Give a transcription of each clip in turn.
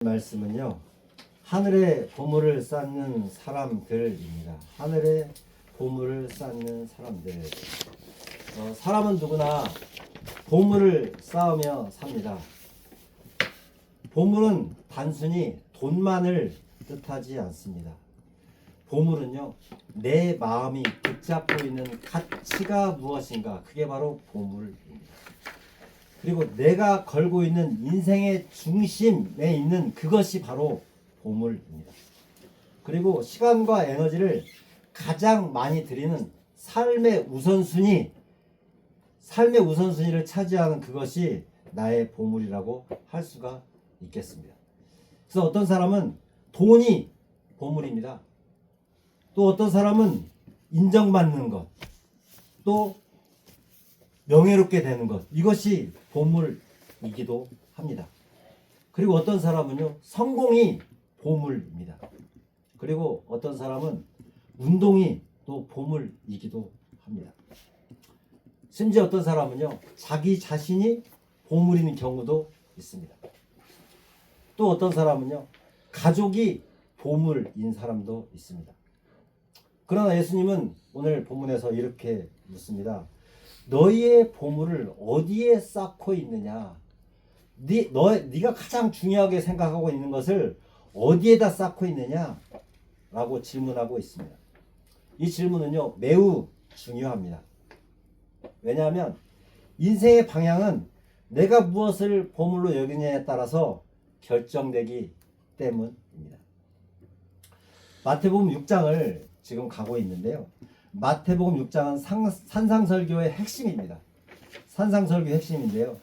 말씀은요, 하늘에 보물을 쌓는 사람들입니다. 하늘에 보물을 쌓는 사람들. 사람은 누구나 보물을 쌓으며 삽니다. 보물은 단순히 돈만을 뜻하지 않습니다. 보물은요, 내 마음이 붙잡고 있는 가치가 무엇인가, 그게 바로 보물입니다. 그리고 내가 걸고 있는 인생의 중심에 있는 그것이 바로 보물입니다. 그리고 시간과 에너지를 가장 많이 들이는 삶의 우선순위를 차지하는 그것이 나의 보물이라고 할 수가 있겠습니다. 그래서 어떤 사람은 돈이 보물입니다. 또 어떤 사람은 인정받는 것, 또 명예롭게 되는 것, 이것이 보물이기도 합니다. 그리고 어떤 사람은요, 성공이 보물입니다. 그리고 어떤 사람은 운동이 또 보물이기도 합니다. 심지어 어떤 사람은요, 자기 자신이 보물인 경우도 있습니다. 또 어떤 사람은요, 가족이 보물인 사람도 있습니다. 그러나 예수님은 오늘 본문에서 이렇게 묻습니다. 너희의 보물을 어디에 쌓고 있느냐? 네가 가장 중요하게 생각하고 있는 것을 어디에다 쌓고 있느냐? 라고 질문하고 있습니다. 이 질문은요, 매우 중요합니다. 왜냐하면 인생의 방향은 내가 무엇을 보물로 여기느냐에 따라서 결정되기 때문입니다. 마태복음 6장을 지금 가고 있는데요. 마태복음 6장은 산상설교의 핵심입니다. 산상설교의 핵심인데요.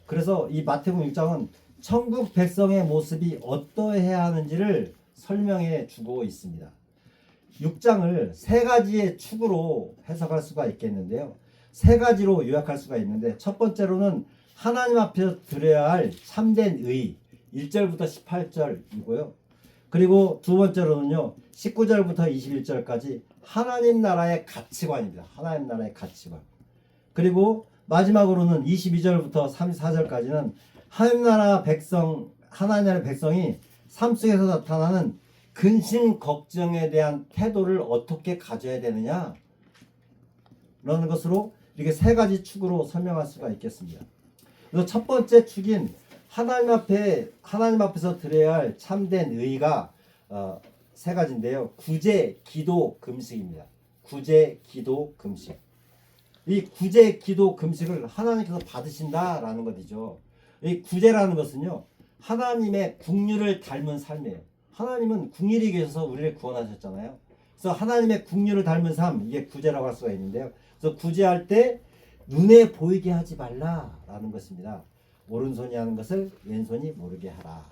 그래서 이 마태복음 6장은 천국 백성의 모습이 어떠해야 하는지를 설명해 주고 있습니다. 6장을 세 가지의 축으로 해석할 수가 있겠는데요. 세 가지로 요약할 수가 있는데, 첫 번째로는 하나님 앞에서 드려야 할 참된 의, 1절부터 18절이고요. 그리고 두 번째로는요, 19절부터 21절까지 하나님 나라의 가치관입니다. 하나님 나라의 가치관. 그리고 마지막으로는 22절부터 34절까지는 하나님 나라의 백성이 삶 속에서 나타나는 근심 걱정에 대한 태도를 어떻게 가져야 되느냐, 라는 것으로 이렇게 세 가지 축으로 설명할 수가 있겠습니다. 그래서 첫 번째 축인 하나님 앞에서 드려야 할 참된 의가 세 가지인데요. 구제, 기도, 금식입니다. 구제, 기도, 금식. 이 구제, 기도, 금식을 하나님께서 받으신다라는 것이죠. 이 구제라는 것은요, 하나님의 국률을 닮은 삶이에요. 하나님은 국률이 계셔서 우리를 구원하셨잖아요. 그래서 하나님의 국률을 닮은 삶, 이게 구제라고 할 수가 있는데요. 그래서 구제할 때 눈에 보이게 하지 말라라는 것입니다. 오른손이 하는 것을 왼손이 모르게 하라.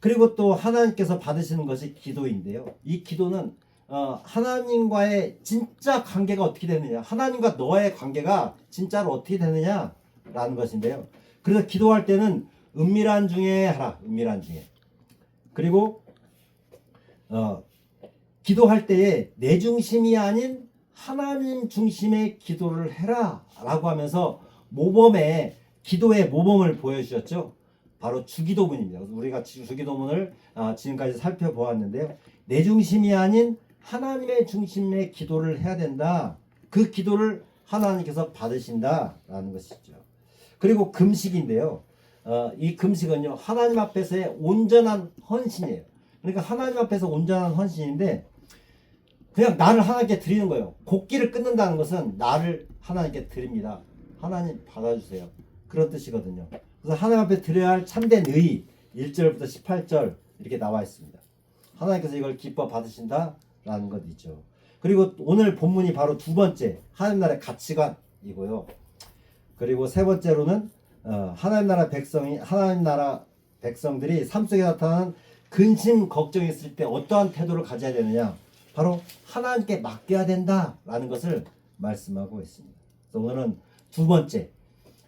그리고 또 하나님께서 받으시는 것이 기도인데요. 이 기도는 하나님과의 진짜 관계가 어떻게 되느냐, 하나님과 너의 관계가 진짜로 어떻게 되느냐라는 것인데요. 그래서 기도할 때는 은밀한 중에 하라. 은밀한 중에. 그리고 기도할 때에 내 중심이 아닌 하나님 중심의 기도를 해라 라고 하면서 기도의 모범을 보여주셨죠. 바로 주기도문입니다. 우리가 주기도문을 지금까지 살펴보았는데요. 내 중심이 아닌 하나님의 중심의 기도를 해야 된다. 그 기도를 하나님께서 받으신다라는 것이죠. 그리고 금식인데요. 이 금식은요, 하나님 앞에서의 온전한 헌신이에요. 그러니까 하나님 앞에서 온전한 헌신인데, 그냥 나를 하나님께 드리는 거예요. 곡기를 끊는다는 것은 나를 하나님께 드립니다. 하나님 받아주세요. 그런 뜻이거든요. 그래서 하나님 앞에 드려야 할 참된 의, 1절부터 18절 이렇게 나와 있습니다. 하나님께서 이걸 기뻐 받으신다라는 것이죠. 그리고 오늘 본문이 바로 두 번째, 하나님 나라의 가치관이고요. 그리고 세 번째로는 하나님 나라 백성들이 삶 속에 나타나는 근심 걱정이 있을 때 어떠한 태도를 가져야 되느냐, 바로 하나님께 맡겨야 된다라는 것을 말씀하고 있습니다. 그래서 오늘은 두 번째,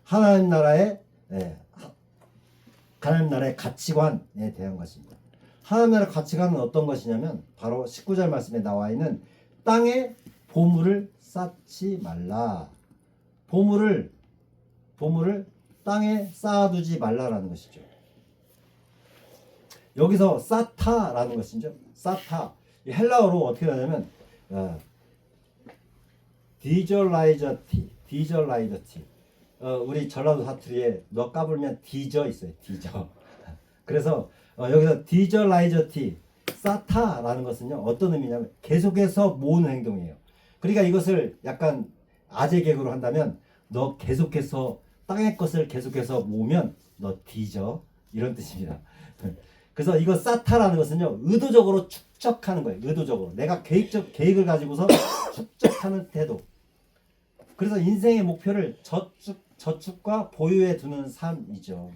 하나님 나라의 가치관에 대한 것입니다. 하나님 나라의 가치관은 어떤 것이냐면, 바로 19절 말씀에 나와 있는 땅에 보물을 쌓지 말라. 보물을 땅에 쌓아두지 말라라는 것이죠. 여기서 사타라는 것이죠. 사타. 이 헬라어로 어떻게 하냐면 디절라이저티, 디절라이저티. 우리 전라도 사투리에 너 까불면 디저 있어요. 디저. 그래서 여기서 디절라이저티, 사타라는 것은요 어떤 의미냐면 계속해서 모으는 행동이에요. 그러니까 이것을 약간 아재 개그로 한다면 너 계속해서 땅의 것을 계속해서 모으면 너 뒤져, 이런 뜻입니다. 그래서 이거 사타라는 것은요 의도적으로 축적하는 거예요. 의도적으로 내가 계획을 가지고서 축적하는 태도. 그래서 인생의 목표를 저축과 보유에 두는 삶이죠.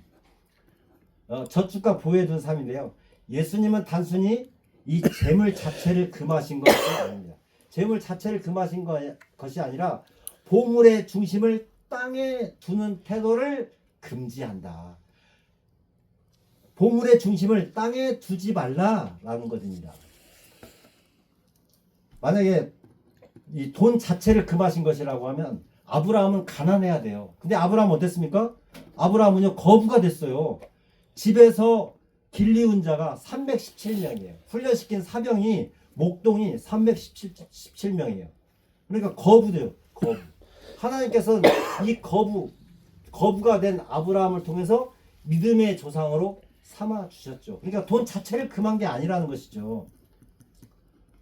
저축과 보유에 두는 삶인데요. 예수님은 단순히 이 재물 자체를 금하신 것이 아닙니다. 재물 자체를 금하신 것이 아니라 보물의 중심을 땅에 두는 태도를 금지한다. 보물의 중심을 땅에 두지 말라라는 것입니다. 만약에 이 돈 자체를 금하신 것이라고 하면 아브라함은 가난해야 돼요. 근데 아브라함은 어땠습니까? 아브라함은요 거부가 됐어요. 집에서 길리운 자가 317명이에요. 훈련시킨 사병이 목동이 317명이에요. 그러니까 거부돼요. 거부. 하나님께서는 이 거부가 된 아브라함을 통해서 믿음의 조상으로 삼아 주셨죠. 그러니까 돈 자체를 금한 게 아니라는 것이죠.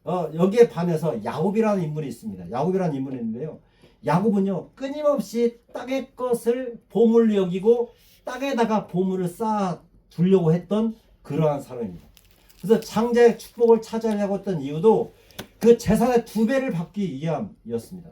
여기에 반해서 야곱이라는 인물이 있습니다. 야곱이라는 인물이 있는데요. 야곱은요 끊임없이 땅의 것을 보물로 여기고 땅에다가 보물을 쌓아 두려고 했던 그러한 사람입니다. 그래서 장자의 축복을 찾아내려고 했던 이유도 그 재산의 2배를 받기 위함이었습니다.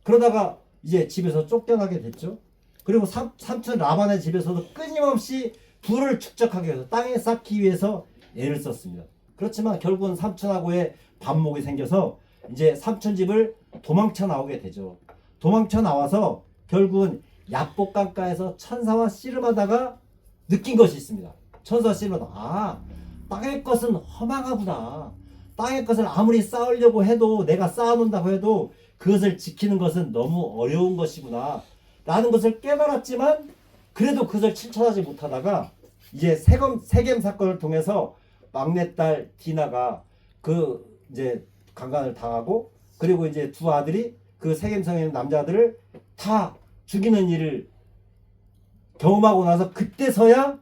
그러다가 이제 집에서 쫓겨나게 됐죠. 그리고 삼촌 라반의 집에서도 끊임없이 부를 축적하기 위해서 땅에 쌓기 위해서 애를 썼습니다. 그렇지만 결국은 삼촌하고의 반목이 생겨서 이제 삼촌 집을 도망쳐 나오게 되죠. 도망쳐 나와서 결국은 야복강가에서 천사와 씨름하다가 느낀 것이 있습니다. 천사와 씨름하다 땅의 것은 허망하구나. 땅의 것을 아무리 쌓으려고 해도 내가 쌓아놓는다고 해도 그것을 지키는 것은 너무 어려운 것이구나 라는 것을 깨달았지만 그래도 그것을 실천하지 못하다가 이제 세겜 사건을 통해서 막내딸 디나가 그 이제 강간을 당하고 그리고 이제 두 아들이 그 세겜성에 있는 남자들을 다 죽이는 일을 경험하고 나서 그때서야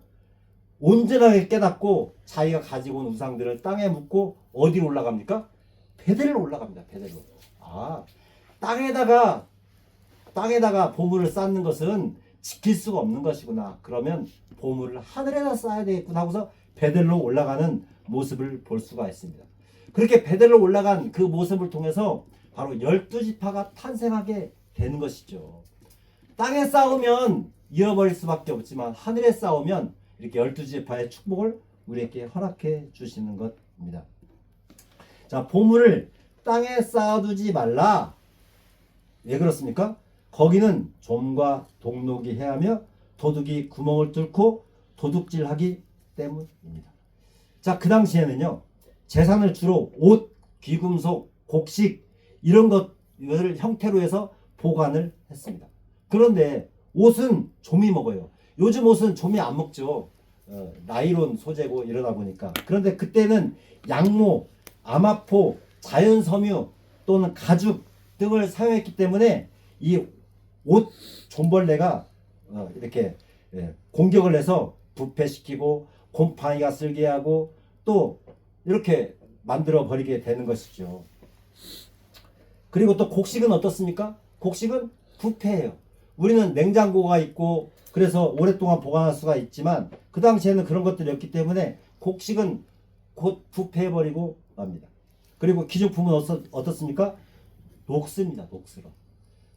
온전하게 깨닫고 자기가 가지고 온 우상들을 땅에 묻고 어디로 올라갑니까? 베델로 올라갑니다. 베델로. 땅에다가 보물을 쌓는 것은 지킬 수가 없는 것이구나. 그러면 보물을 하늘에다 쌓아야 되겠구나 하고서 베델로 올라가는 모습을 볼 수가 있습니다. 그렇게 베델로 올라간 그 모습을 통해서 바로 12지파가 탄생하게 되는 것이죠. 땅에 쌓으면 잃어버릴 수밖에 없지만 하늘에 쌓으면 이렇게 12지파의 축복을 우리에게 허락해 주시는 것입니다. 자, 보물을 땅에 쌓아두지 말라. 왜 그렇습니까? 거기는 좀과 동록이 해하며 도둑이 구멍을 뚫고 도둑질하기 때문입니다. 자, 그 당시에는요 재산을 주로 옷, 귀금속, 곡식 이런 것을 형태로 해서 보관을 했습니다. 그런데 옷은 좀이 먹어요. 요즘 옷은 좀이 안 먹죠. 나일론 소재고 이러다 보니까. 그런데 그때는 양모, 아마포, 자연섬유 또는 가죽 등을 사용했기 때문에 이 옷 좀벌레가 이렇게 공격을 해서 부패시키고 곰팡이가 쓸게 하고 또 이렇게 만들어 버리게 되는 것이죠. 그리고 또 곡식은 어떻습니까? 곡식은 부패해요. 우리는 냉장고가 있고 그래서 오랫동안 보관할 수가 있지만 그 당시에는 그런 것들이 없기 때문에 곡식은 곧 부패해버리고 맙니다. 그리고 기존품은 어떻습니까? 녹습니다. 녹슬어.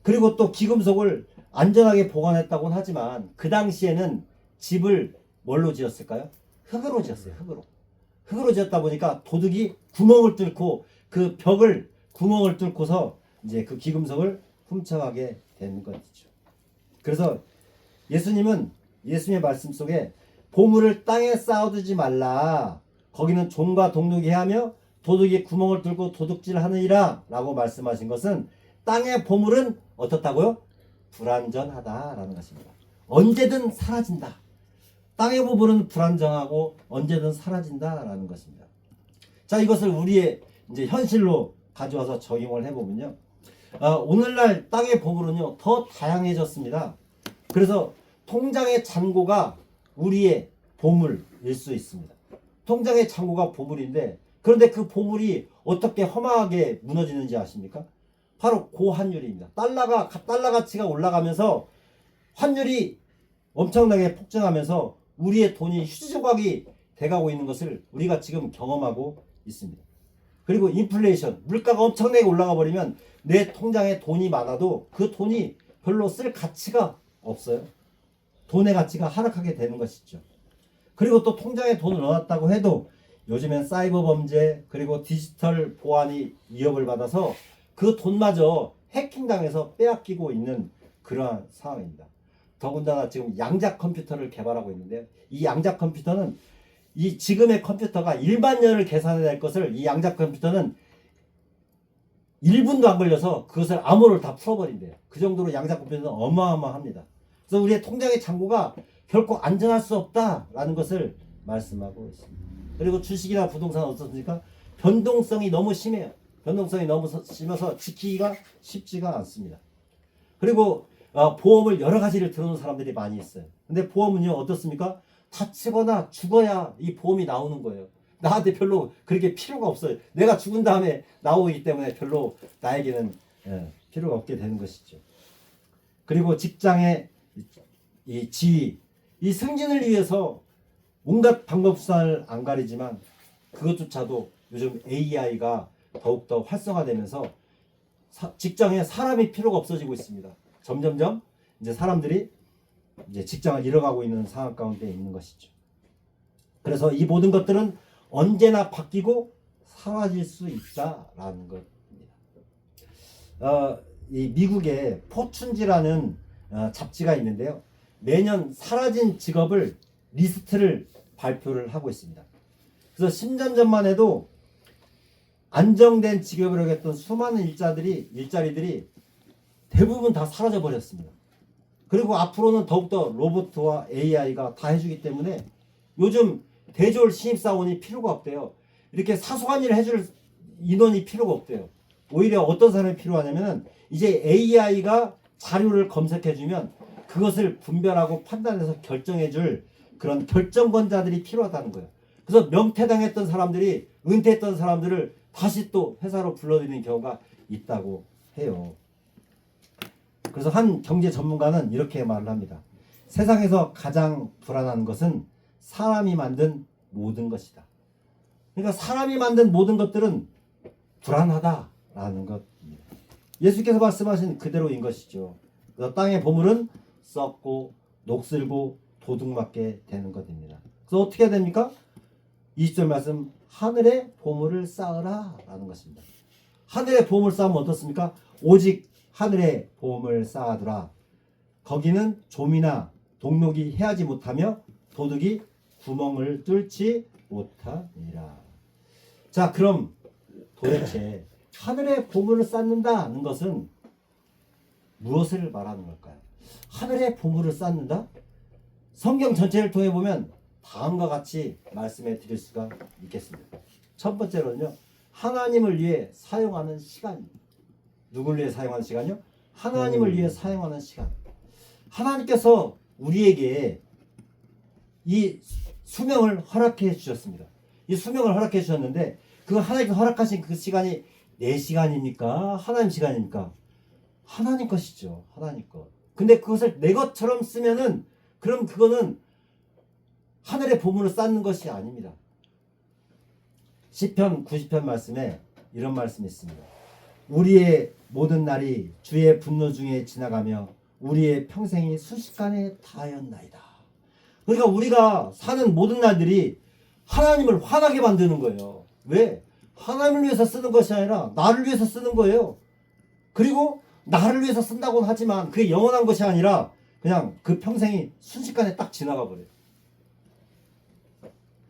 그리고 또 기금속을 안전하게 보관했다고는 하지만 그 당시에는 집을 뭘로 지었을까요? 흙으로 지었어요. 흙으로 지었다 보니까 도둑이 구멍을 뚫고 그 벽을 구멍을 뚫고서 이제 그 기금속을 훔쳐가게 되는 것이죠. 그래서 예수님의 말씀 속에 보물을 땅에 쌓아두지 말라. 거기는 종과 동록이 하며 도둑이 구멍을 뚫고 도둑질하느니라 라고 말씀하신 것은 땅의 보물은 어떻다고요? 불완전하다라는 것입니다. 언제든 사라진다. 땅의 보물은 불안정하고 언제든 사라진다라는 것입니다. 자, 이것을 우리의 이제 현실로 가져와서 적용을 해보면요. 오늘날 땅의 보물은요, 더 다양해졌습니다. 그래서 통장의 잔고가 우리의 보물일 수 있습니다. 통장의 잔고가 보물인데, 그런데 그 보물이 어떻게 허망하게 무너지는지 아십니까? 바로 고환율입니다. 달러 가치가 올라가면서 환율이 엄청나게 폭증하면서 우리의 돈이 휴지 조각이 돼가고 있는 것을 우리가 지금 경험하고 있습니다. 그리고 인플레이션, 물가가 엄청나게 올라가 버리면 내 통장에 돈이 많아도 그 돈이 별로 쓸 가치가 없어요. 돈의 가치가 하락하게 되는 것이죠. 그리고 또 통장에 돈을 넣었다고 해도 요즘엔 사이버 범죄 그리고 디지털 보안이 위협을 받아서 그 돈마저 해킹당해서 빼앗기고 있는 그러한 상황입니다. 더군다나 지금 양자 컴퓨터를 개발하고 있는데요. 이 양자 컴퓨터는 이 지금의 컴퓨터가 1만 년을 계산해낼 것을 이 양자 컴퓨터는 1분도 안 걸려서 그것을 암호를 다 풀어버린대요. 그 정도로 양자 컴퓨터는 어마어마합니다. 그래서 우리의 통장의 잔고가 결코 안전할 수 없다라는 것을 말씀하고 있습니다. 그리고 주식이나 부동산은 어떻습니까? 변동성이 너무 심해요. 변동성이 너무 심해서 지키기가 쉽지가 않습니다. 그리고 보험을 여러 가지를 들어놓은 사람들이 많이 있어요. 근데 보험은요, 어떻습니까? 다치거나 죽어야 이 보험이 나오는 거예요. 나한테 별로 그렇게 필요가 없어요. 내가 죽은 다음에 나오기 때문에 별로 나에게는 필요가 없게 되는 것이죠. 그리고 직장의 이 지위, 이 승진을 위해서 온갖 방법수단을 안 가리지만 그것조차도 요즘 AI가 더욱더 활성화되면서 직장에 사람이 필요가 없어지고 있습니다. 점점점 이제 사람들이 이제 직장을 잃어가고 있는 상황 가운데 있는 것이죠. 그래서 이 모든 것들은 언제나 바뀌고 사라질 수 있다라는 것입니다. 이 미국의 포춘지라는 잡지가 있는데요. 매년 사라진 직업을 리스트를 발표를 하고 있습니다. 그래서 10년 전만 해도 안정된 직업이라고 했던 수많은 일자리들이 대부분 다 사라져 버렸습니다. 그리고 앞으로는 더욱더 로봇과 AI가 다 해주기 때문에 요즘 대졸 신입사원이 필요가 없대요. 이렇게 사소한 일을 해줄 인원이 필요가 없대요. 오히려 어떤 사람이 필요하냐면은 이제 AI가 자료를 검색해주면 그것을 분별하고 판단해서 결정해줄 그런 결정권자들이 필요하다는 거예요. 그래서 명퇴당했던 사람들이 은퇴했던 사람들을 다시 또 회사로 불러들이는 경우가 있다고 해요. 그래서 한 경제 전문가는 이렇게 말을 합니다. 세상에서 가장 불안한 것은 사람이 만든 모든 것이다. 그러니까 사람이 만든 모든 것들은 불안하다라는 것입니다. 예수께서 말씀하신 그대로인 것이죠. 그래서 땅의 보물은 썩고 녹슬고 도둑맞게 되는 것입니다. 그래서 어떻게 해야 됩니까? 20절 말씀, 하늘의 보물을 쌓으라 라는 것입니다. 하늘의 보물 쌓으면 어떻습니까? 오직 하늘의 보물을 쌓아두라. 거기는 좀이나 동록이 해하지 못하며 도둑이 구멍을 뚫지 못하니라. 자, 그럼 도대체 하늘의 보물을 쌓는다는 것은 무엇을 말하는 걸까요? 하늘의 보물을 쌓는다? 성경 전체를 통해 보면 다음과 같이 말씀해 드릴 수가 있겠습니다. 첫 번째로는요, 하나님을 위해 사용하는 시간입니다. 누구를 위해 사용하는 시간이요? 하나님을 위해 사용하는 시간. 하나님께서 우리에게 이 수명을 허락해 주셨습니다. 이 수명을 허락해 주셨는데 그 하나님께서 허락하신 그 시간이 내 시간입니까? 하나님 시간입니까? 하나님 것이죠. 하나님 것. 근데 그것을 내 것처럼 쓰면은 그럼 그거는 하늘의 보물을 쌓는 것이 아닙니다. 시편 90편 말씀에 이런 말씀이 있습니다. 우리의 모든 날이 주의 분노 중에 지나가며 우리의 평생이 순식간에 다하였나이다. 그러니까 우리가 사는 모든 날들이 하나님을 화나게 만드는 거예요. 왜? 하나님을 위해서 쓰는 것이 아니라 나를 위해서 쓰는 거예요. 그리고 나를 위해서 쓴다고는 하지만 그게 영원한 것이 아니라 그냥 그 평생이 순식간에 딱 지나가 버려요.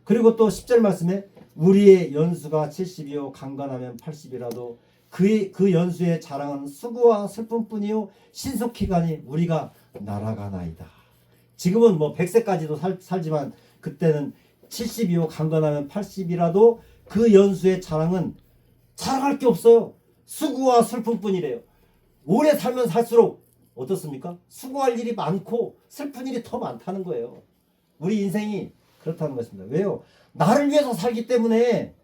그리고 또 10절 말씀에 우리의 연수가 70이요 강건하면 80이라도 그 연수의 자랑은 수고와 슬픔뿐이요 신속히 가니 우리가 날아가나이다. 지금은 뭐 100세까지도 살지만 그때는 70이고 강건하면 80이라도 그 연수의 자랑은 자랑할 게 없어요. 수고와 슬픔뿐이래요. 오래 살면 살수록 어떻습니까? 수고할 일이 많고 슬픈 일이 더 많다는 거예요. 우리 인생이 그렇다는 것입니다. 왜요? 나를 위해서 살기 때문에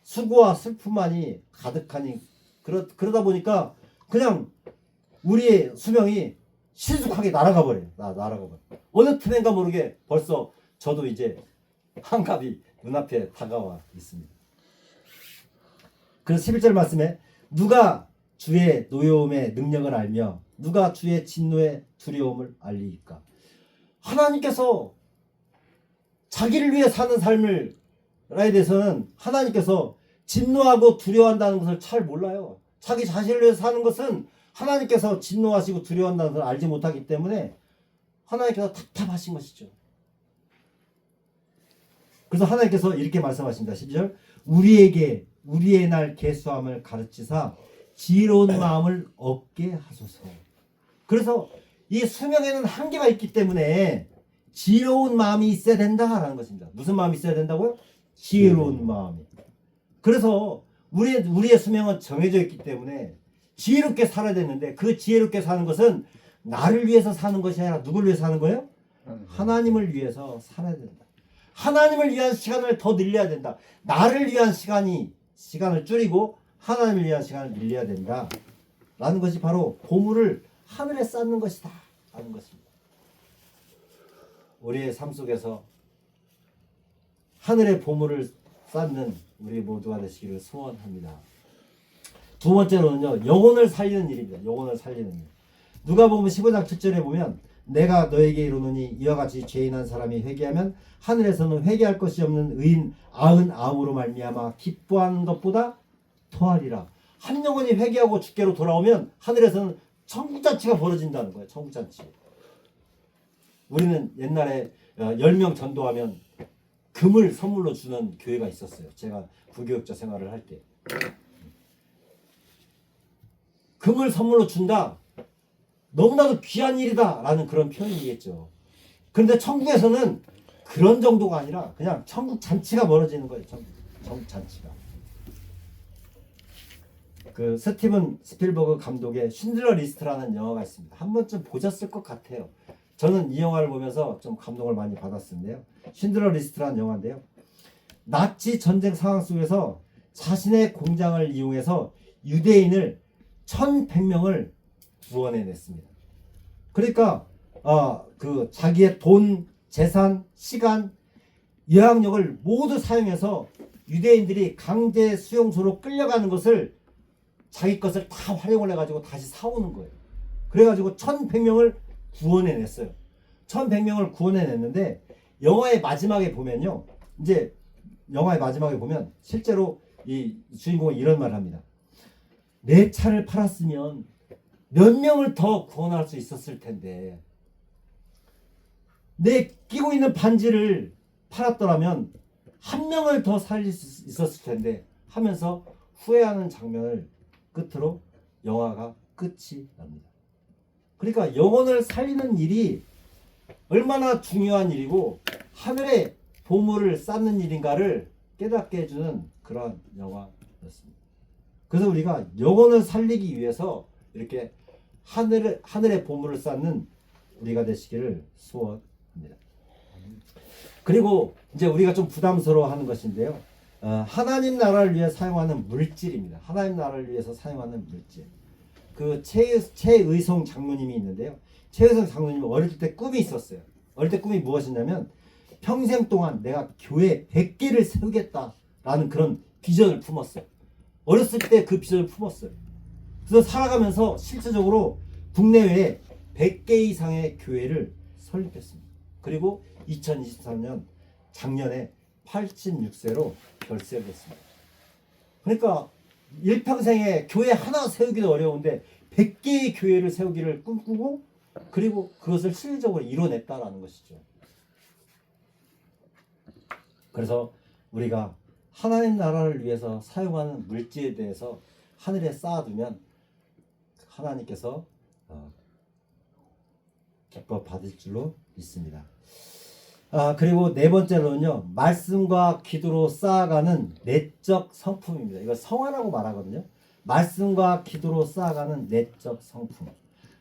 수고와 슬픔만이 가득하니 그러다 보니까 그냥 우리의 수명이 신속하게 날아가 버려요. 날아가 버려. 어느 틈인가 모르게 벌써 저도 이제 환갑이 눈앞에 다가와 있습니다. 그래서 11절 말씀에 누가 주의 노여움의 능력을 알며 누가 주의 진노의 두려움을 알리니까. 하나님께서 자기를 위해 사는 삶에 대해서는 하나님께서 진노하고 두려워한다는 것을 잘 몰라요. 자기 자신을 위해서 사는 것은 하나님께서 진노하시고 두려워한다는 것을 알지 못하기 때문에 하나님께서 답답하신 것이죠. 그래서 하나님께서 이렇게 말씀하십니다. 12절 우리에게 우리의 날 계수함을 가르치사 지혜로운 마음을 얻게 하소서. 그래서 이 수명에는 한계가 있기 때문에 지혜로운 마음이 있어야 된다라는 것입니다. 무슨 마음이 있어야 된다고요? 지혜로운 마음이. 그래서 우리의 수명은 정해져 있기 때문에 지혜롭게 살아야 되는데 그 지혜롭게 사는 것은 나를 위해서 사는 것이 아니라 누구를 위해서 사는 거예요? 하나님을 위해서 살아야 된다. 하나님을 위한 시간을 더 늘려야 된다. 나를 위한 시간을 줄이고 하나님을 위한 시간을 늘려야 된다. 라는 것이 바로 보물을 하늘에 쌓는 것이다. 라는 것입니다. 우리의 삶 속에서 하늘의 보물을 쌓는 우리 모두가 되시기를 소원합니다. 두 번째로는요. 영혼을 살리는 일입니다. 영혼을 살리는 일. 누가복음 15장 7절에 보면 내가 너에게 이르노니 이와 같이 죄인한 사람이 회개하면 하늘에서는 회개할 것이 없는 의인 99으로 말미암아 기뻐하는 것보다 더하리라. 한 영혼이 회개하고 주께로 돌아오면 하늘에서는 천국잔치가 벌어진다는 거예요. 천국잔치. 우리는 옛날에 10명 전도하면 금을 선물로 주는 교회가 있었어요. 제가 부교육자 생활을 할 때. 금을 선물로 준다. 너무나도 귀한 일이다 라는 그런 표현이겠죠. 그런데 천국에서는 그런 정도가 아니라 그냥 천국 잔치가 벌어지는 거예요. 천국 잔치가. 그 스티븐 스필버그 감독의 쉰들러 리스트라는 영화가 있습니다. 한 번쯤 보셨을 것 같아요. 저는 이 영화를 보면서 좀 감동을 많이 받았는데요. 쉰들러 리스트라는 영화인데요. 나치 전쟁 상황 속에서 자신의 공장을 이용해서 유대인을 1100명을 구원해냈습니다. 그러니까 그 자기의 돈, 재산, 시간, 영향력을 모두 사용해서 유대인들이 강제 수용소로 끌려가는 것을 자기 것을 다 활용을 해가지고 다시 사오는 거예요. 그래가지고 1100명을 구원해냈어요. 1100명을 구원해냈는데 영화의 마지막에 보면요. 이제 영화의 마지막에 보면 실제로 이 주인공은 이런 말을 합니다. 내 차를 팔았으면 몇 명을 더 구원할 수 있었을 텐데 내 끼고 있는 반지를 팔았더라면 한 명을 더 살릴 수 있었을 텐데 하면서 후회하는 장면을 끝으로 영화가 끝이 납니다. 그러니까 영혼을 살리는 일이 얼마나 중요한 일이고 하늘의 보물을 쌓는 일인가를 깨닫게 해주는 그런 영화였습니다. 그래서 우리가 영혼을 살리기 위해서 이렇게 하늘의 보물을 쌓는 우리가 되시기를 소원합니다. 그리고 이제 우리가 좀 부담스러워하는 것인데요. 하나님 나라를 위해 사용하는 물질입니다. 하나님 나라를 위해서 사용하는 물질. 그 최의성 장로님이 있는데요. 최의성 장로님이 어릴 때 꿈이 있었어요. 어릴 때 꿈이 무엇이냐면 평생 동안 내가 교회 100개를 세우겠다라는 그런 비전을 품었어요. 어렸을 때 그 비전을 품었어요. 그래서 살아가면서 실질적으로 국내외에 100개 이상의 교회를 설립했습니다. 그리고 2023년 작년에 86세로 별세를 했습니다. 그러니까 일평생에 교회 하나 세우기도 어려운데 100개의 교회를 세우기를 꿈꾸고 그리고 그것을 실질적으로 이뤄냈다라는 것이죠. 그래서 우리가 하나님 나라를 위해서 사용하는 물질에 대해서 하늘에 쌓아두면 하나님께서 기뻐 받을 줄로 믿습니다. 그리고 네 번째로는요, 말씀과 기도로 쌓아가는 내적 성품입니다. 이거 성화라고 말하거든요. 말씀과 기도로 쌓아가는 내적 성품.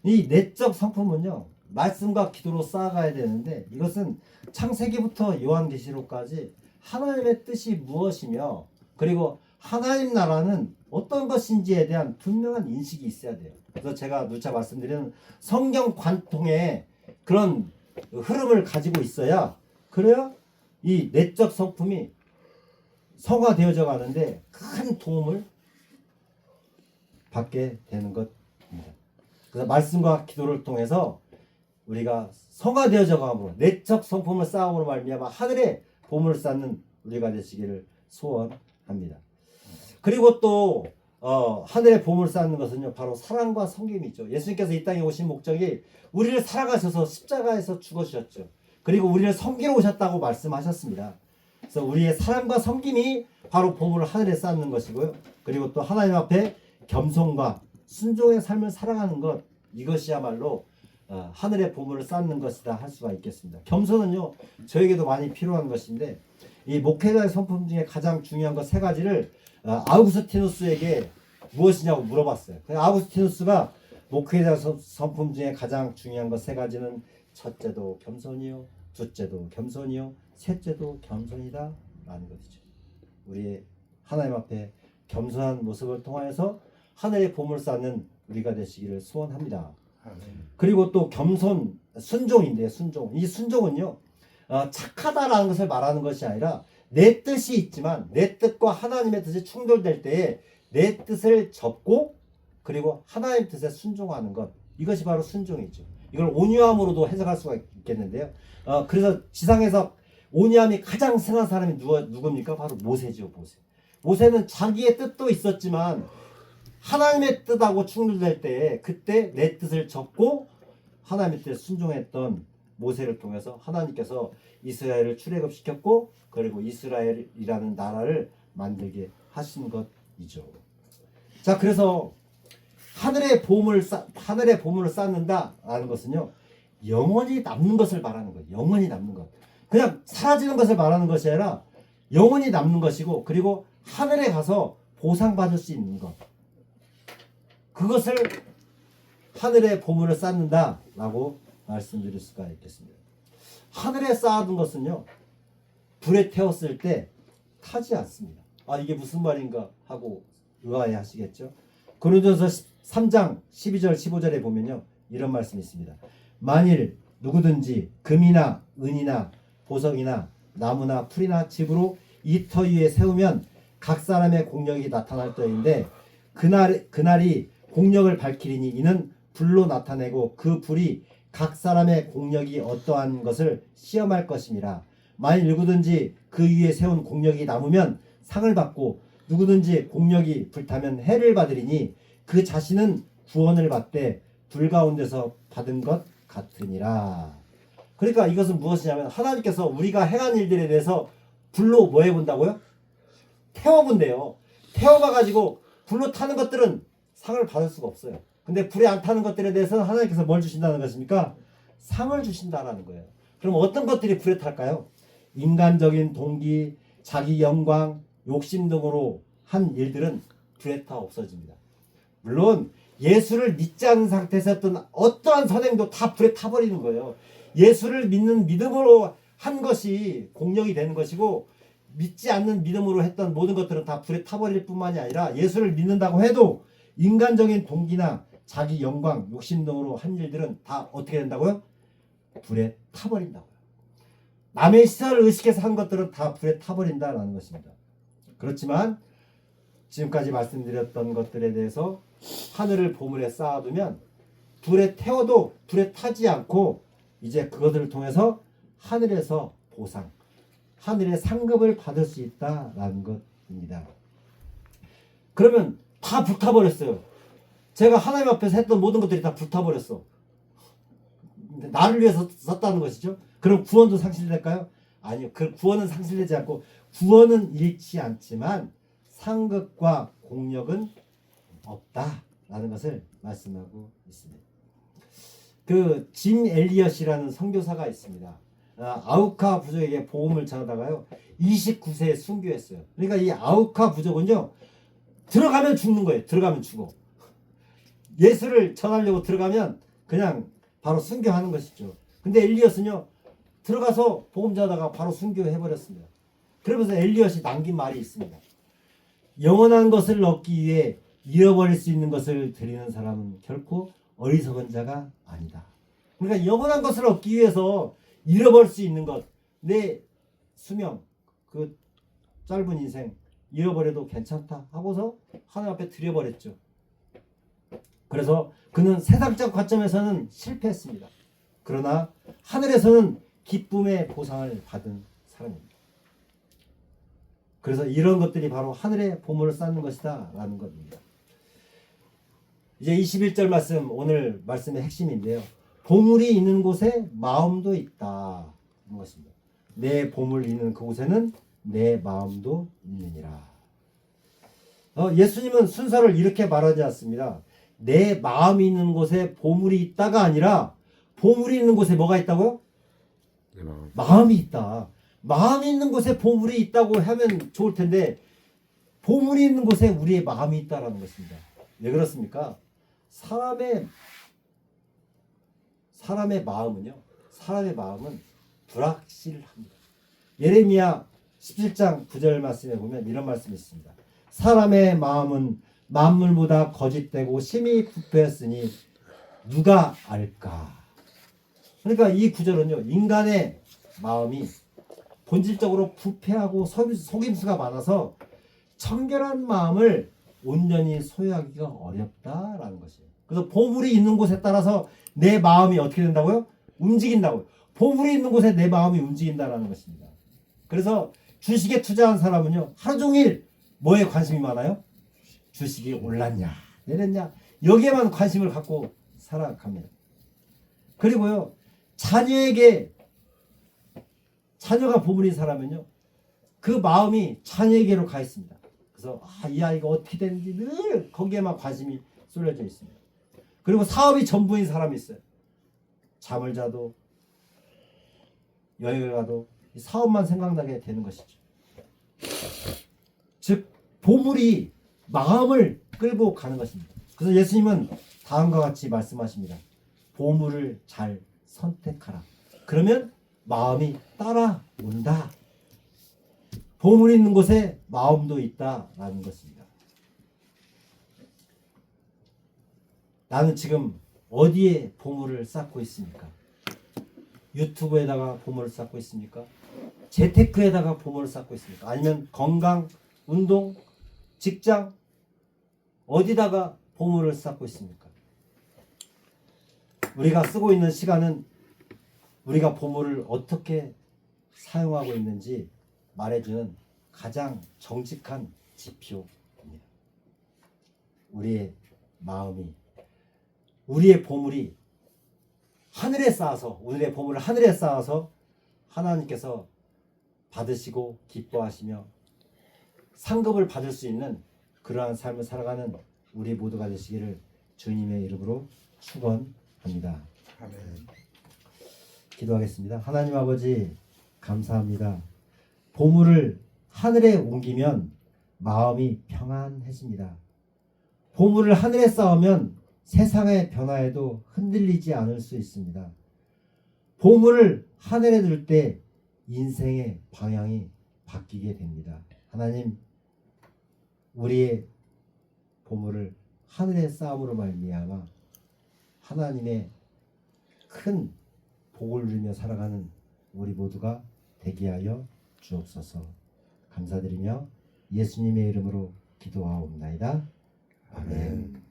이 내적 성품은요, 말씀과 기도로 쌓아가야 되는데, 이것은 창세기부터 요한계시록까지 하나님의 뜻이 무엇이며, 그리고 하나님 나라는 어떤 것인지에 대한 분명한 인식이 있어야 돼요. 그래서 제가 누차 말씀드리는 성경 관통의 그런 흐름을 가지고 있어야, 그래야 이 내적 성품이 성화되어져 가는데 큰 도움을 받게 되는 것입니다. 그래서 말씀과 기도를 통해서 우리가 성화되어져 가므로 내적 성품을 쌓음으로 말미암아 하늘의 보물을 쌓는 우리가 되시기를 소원합니다. 그리고 또 하늘의 보물을 쌓는 것은요, 바로 사랑과 섬김이 있죠. 예수님께서 이 땅에 오신 목적이 우리를 사랑하셔서 십자가에서 죽으셨죠. 그리고 우리를 섬기러 오셨다고 말씀하셨습니다. 그래서 우리의 사랑과 섬김이 바로 보물을 하늘에 쌓는 것이고요. 그리고 또 하나님 앞에 겸손과 순종의 삶을 살아가는 것, 이것이야말로 하늘의 보물을 쌓는 것이다 할 수가 있겠습니다. 겸손은요, 저에게도 많이 필요한 것인데, 이 목회자의 성품 중에 가장 중요한 것 세 가지를 아우구스티누스에게 무엇이냐고 물어봤어요. 아우구스티누스가 목회자 성품 중에 가장 중요한 것 세 가지는 첫째도 겸손이요, 둘째도 겸손이요, 셋째도 겸손이다 라는 것이죠. 우리의 하나님 앞에 겸손한 모습을 통하여서 하늘의 보물을 쌓는 우리가 되시기를 소원합니다. 그리고 또 겸손, 순종인데, 이 순종은요, 착하다라는 것을 말하는 것이 아니라 내 뜻이 있지만 내 뜻과 하나님의 뜻이 충돌될 때에 내 뜻을 접고 그리고 하나님의 뜻에 순종하는 것, 이것이 바로 순종이죠. 이걸 온유함으로도 해석할 수가 있겠는데요. 그래서 지상에서 온유함이 가장 선한 사람이 누굽니까? 바로 모세죠. 모세는 자기의 뜻도 있었지만 하나님의 뜻하고 충돌될 때에 그때 내 뜻을 접고 하나님의 뜻에 순종했던 모세를 통해서 하나님께서 이스라엘을 출애굽시켰고, 그리고 이스라엘이라는 나라를 만들게 하신 것이죠. 자, 그래서 하늘의 보물을 쌓는다라는 것은요, 영원히 남는 것을 말하는 거예요. 영원히 남는 것. 그냥 사라지는 것을 말하는 것이 아니라 영원히 남는 것이고, 그리고 하늘에 가서 보상받을 수 있는 것. 그것을 하늘의 보물을 쌓는다라고 말씀드릴 수가 있겠습니다. 하늘에 쌓아둔 것은요, 불에 태웠을 때 타지 않습니다. 이게 무슨 말인가 하고 의아해 하시겠죠. 고린도전서 3장 12절 15절에 보면요, 이런 말씀이 있습니다. 만일 누구든지 금이나 은이나 보석이나 나무나 풀이나 집으로 이 터 위에 세우면 각 사람의 공력이 나타날 터인데 그날이 공력을 밝히리니 이는 불로 나타내고 그 불이 각 사람의 공력이 어떠한 것을 시험할 것임이라. 만일 누구든지 그 위에 세운 공력이 남으면 상을 받고 누구든지 공력이 불타면 해를 받으리니 그 자신은 구원을 받되 불 가운데서 받은 것 같으니라. 그러니까 이것은 무엇이냐면 하나님께서 우리가 행한 일들에 대해서 불로 뭐 해본다고요? 태워본대요. 태워봐가지고 불로 타는 것들은 상을 받을 수가 없어요. 근데 불에 안 타는 것들에 대해서는 하나님께서 뭘 주신다는 것입니까? 상을 주신다라는 거예요. 그럼 어떤 것들이 불에 탈까요? 인간적인 동기, 자기 영광, 욕심 등으로 한 일들은 불에 타 없어집니다. 물론 예수를 믿지 않는 상태에서 했던 어떠한 선행도 다 불에 타버리는 거예요. 예수를 믿는 믿음으로 한 것이 공력이 되는 것이고, 믿지 않는 믿음으로 했던 모든 것들은 다 불에 타버릴 뿐만이 아니라 예수를 믿는다고 해도 인간적인 동기나 자기 영광, 욕심 등으로 한 일들은 다 어떻게 된다고요? 불에 타버린다고요. 남의 시선을 의식해서 한 것들은 다 불에 타버린다라는 것입니다. 그렇지만 지금까지 말씀드렸던 것들에 대해서 하늘을 보물에 쌓아두면 불에 태워도 불에 타지 않고 이제 그것들을 통해서 하늘에서 보상, 하늘의 상급을 받을 수 있다라는 것입니다. 그러면 다 불타버렸어요. 제가 하나님 앞에서 했던 모든 것들이 다 불타버렸어. 나를 위해서 썼다는 것이죠. 그럼 구원도 상실될까요? 아니요. 그 구원은 상실되지 않고 구원은 잃지 않지만 상급과 공력은 없다라는 것을 말씀하고 있습니다. 그 짐 엘리엇이라는 선교사가 있습니다. 아우카 부족에게 복음을 전하다가요 29세에 순교했어요. 그러니까 이 아우카 부족은요 들어가면 죽는 거예요. 들어가면 죽어. 예수를 전하려고 들어가면 그냥 바로 순교하는 것이죠. 근데 엘리엇은요 들어가서 복음 전하다가 바로 순교해 버렸습니다. 그러면서 엘리엇이 남긴 말이 있습니다. 영원한 것을 얻기 위해 잃어버릴 수 있는 것을 드리는 사람은 결코 어리석은 자가 아니다. 그러니까 영원한 것을 얻기 위해서 잃어버릴 수 있는 것, 내 수명, 그 짧은 인생 잃어버려도 괜찮다 하고서 하나님 앞에 드려버렸죠. 그래서 그는 세상적 관점에서는 실패했습니다. 그러나 하늘에서는 기쁨의 보상을 받은 사람입니다. 그래서 이런 것들이 바로 하늘의 보물을 쌓는 것이다 라는 겁니다. 이제 21절 말씀, 오늘 말씀의 핵심인데요. 보물이 있는 곳에 마음도 있다 하는 것입니다. 내 보물 있는 그곳에는 내 마음도 있느니라. 예수님은 순서를 이렇게 말하지 않습니다. 내 마음이 있는 곳에 보물이 있다가 아니라 보물이 있는 곳에 뭐가 있다고요? 내 마음. 마음이 있다. 마음이 있는 곳에 보물이 있다고 하면 좋을 텐데 보물이 있는 곳에 우리의 마음이 있다라는 것입니다. 왜 그렇습니까? 사람의 마음은요. 사람의 마음은 불확실합니다. 예레미야 17장 9절 말씀에 보면 이런 말씀이 있습니다. 사람의 마음은 만물보다 거짓되고 심히 부패했으니 누가 알까? 그러니까 이 구절은요. 인간의 마음이 본질적으로 부패하고 속임수가 많아서 청결한 마음을 온전히 소유하기가 어렵다라는 것이에요. 그래서 보물이 있는 곳에 따라서 내 마음이 어떻게 된다고요? 움직인다고요. 보물이 있는 곳에 내 마음이 움직인다라는 것입니다. 그래서 주식에 투자한 사람은요. 하루 종일 뭐에 관심이 많아요? 주식이 올랐냐 내렸냐 여기에만 관심을 갖고 살아갑니다. 그리고요. 자녀가 보물인 사람은요. 그 마음이 자녀에게로 가 있습니다. 그래서 이 아이가 어떻게 되는지 늘 거기에만 관심이 쏠려져 있습니다. 그리고 사업이 전부인 사람이 있어요. 잠을 자도 여행을 가도 사업만 생각나게 되는 것이죠. 즉 보물이 마음을 끌고 가는 것입니다. 그래서 예수님은 다음과 같이 말씀하십니다. 보물을 잘 선택하라. 그러면 마음이 따라온다. 보물이 있는 곳에 마음도 있다라는 것입니다. 나는 지금 어디에 보물을 쌓고 있습니까? 유튜브에다가 보물을 쌓고 있습니까? 재테크에다가 보물을 쌓고 있습니까? 아니면 건강, 운동, 직장 어디다가 보물을 쌓고 있습니까? 우리가 쓰고 있는 시간은 우리가 보물을 어떻게 사용하고 있는지 말해주는 가장 정직한 지표입니다. 우리의 마음이, 우리의 보물이 하늘에 쌓아서, 우리의 보물을 하늘에 쌓아서 하나님께서 받으시고 기뻐하시며 상급을 받을 수 있는 그러한 삶을 살아가는 우리 모두가 되시기를 주님의 이름으로 축원합니다. 아멘. 기도하겠습니다. 하나님 아버지 감사합니다. 보물을 하늘에 옮기면 마음이 평안해집니다. 보물을 하늘에 쌓으면 세상의 변화에도 흔들리지 않을 수 있습니다. 보물을 하늘에 둘 때 인생의 방향이 바뀌게 됩니다. 하나님, 우리의 보물을 하늘에 쌓음으로 말미암아 하나님의 큰 복을 누리며 살아가는 우리 모두가 되게 하여 주옵소서. 감사드리며 예수님의 이름으로 기도하옵나이다. 아멘.